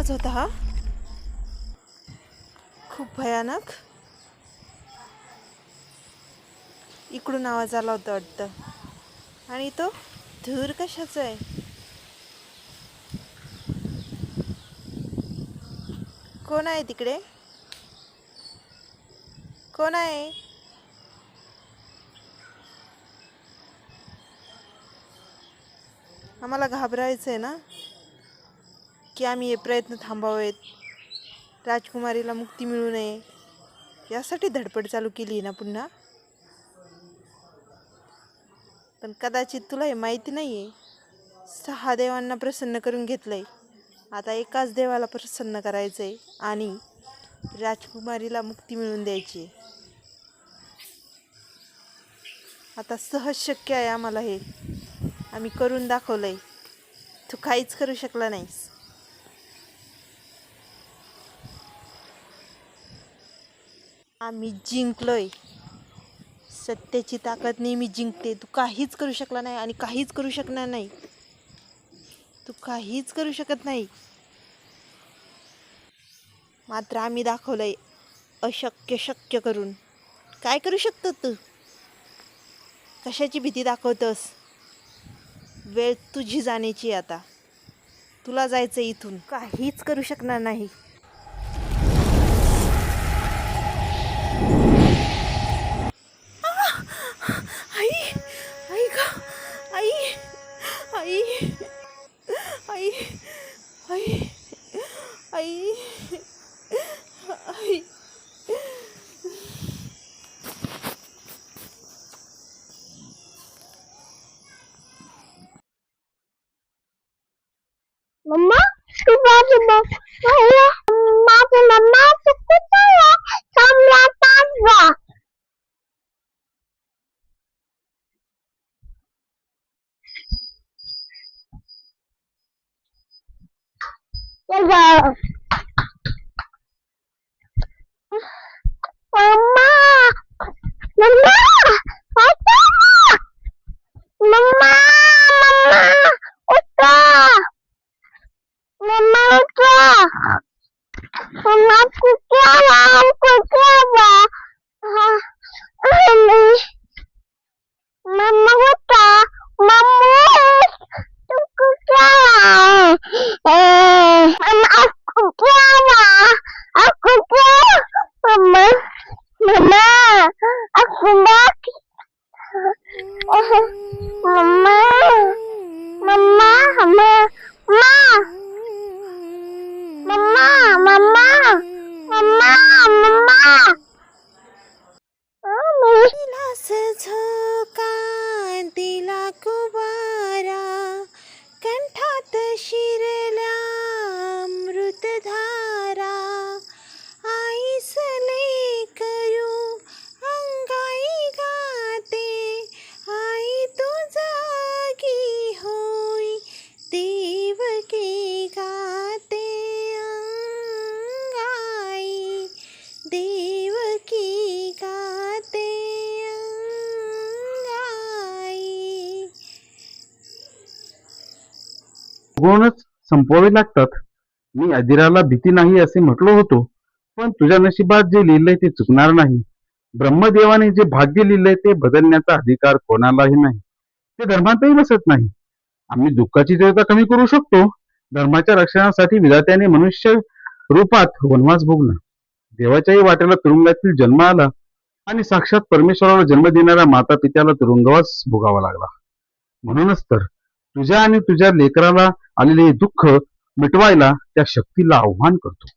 आवाज होता हा? खूप भयानक. इकडून आवाज आला होता वाटतं. आणि तो धूर कशाचा आहे? कोण आहे तिकडे? कोण आहे? आम्हाला घाबरायचं आहे ना, की आम्ही हे प्रयत्न थांबावेत, राजकुमारीला मुक्ती मिळू नये यासाठी धडपड चालू केली ना पुन्हा. पण कदाचित तुला हे माहिती नाही आहे, 6 देवांना प्रसन्न करून घेतलंय. आता एकाच देवाला प्रसन्न करायचंय आणि राजकुमारीला मुक्ती मिळवून द्यायची. आता सहज शक्य आहे आम्हाला हे. आम्ही करून दाखवलंय. तू काहीच करू शकला नाहीस. आम्ही जिंकलोय. सत्याची ताकद नेहमी जिंकते. तू काहीच करू शकला नाही आणि काहीच करू शकणार नाही. तू काहीच करू शकत नाही. मात्र आम्ही दाखवलंय अशक्य शक्य करून. काय करू शकतो तू? कशाची भीती दाखवतोस? वेळ तुझी जाण्याची आता. तुला जायचं इथून. काहीच करू शकणार नाही. आई, आई ग, आई, आई, आई, आई, आई, आई. मम्मा, तू माझी माझी मम्मा तू कुठे आहे? सम्राटात जा. मम्मा, मम्मा, मम्मा, मम्मा, उठा. मम्मा उठा. मम्मा कुठे आहे? कुठे आहे? मम्मा उठा. मम्मा तू कुठे आहे? मम्मा कुठे आहे? कुठे? मम्मा, मम्मा, मम्मा, मम्मा, मम्मा, मम्मा, मम्मा, मम्मा, मम्मा. दिलास झोका दिला कुवारा, कंठात शिरल्या मृतधारा. आईस लेकरू अंगाई गाते, आई तू जागी होई देवकी गाते. अंगाई देवकी गाते. अंगाई. गुणच संपवावे लागतात. मी अधीराला भीती नाही असे म्हटलो होतो, पण तुझ्या नशिबात जे लिहिलंय ते चुकणार नाही. ब्रह्मदेवाने जे भाग्य लिहिलंय ते बदलण्याचा अधिकार कोणालाही नाही. ते धर्मातही बसत नाही. आम्ही दुःखाची तीव्रता कमी करू शकतो. धर्माच्या रक्षणासाठी विधात्याने मनुष्य रूपात वनवास भोगला. देवाच्याही वाट्याला तुरुंगातील जन्म आला आणि साक्षात परमेश्वराला जन्म देणाऱ्या माता पित्याला तुरुंगवास भोगावा लागला. म्हणूनच तर तुझ्या आणि तुझ्या लेकराला आलेले दुःख मिटवायला त्या शक्तीला आव्हान करतो.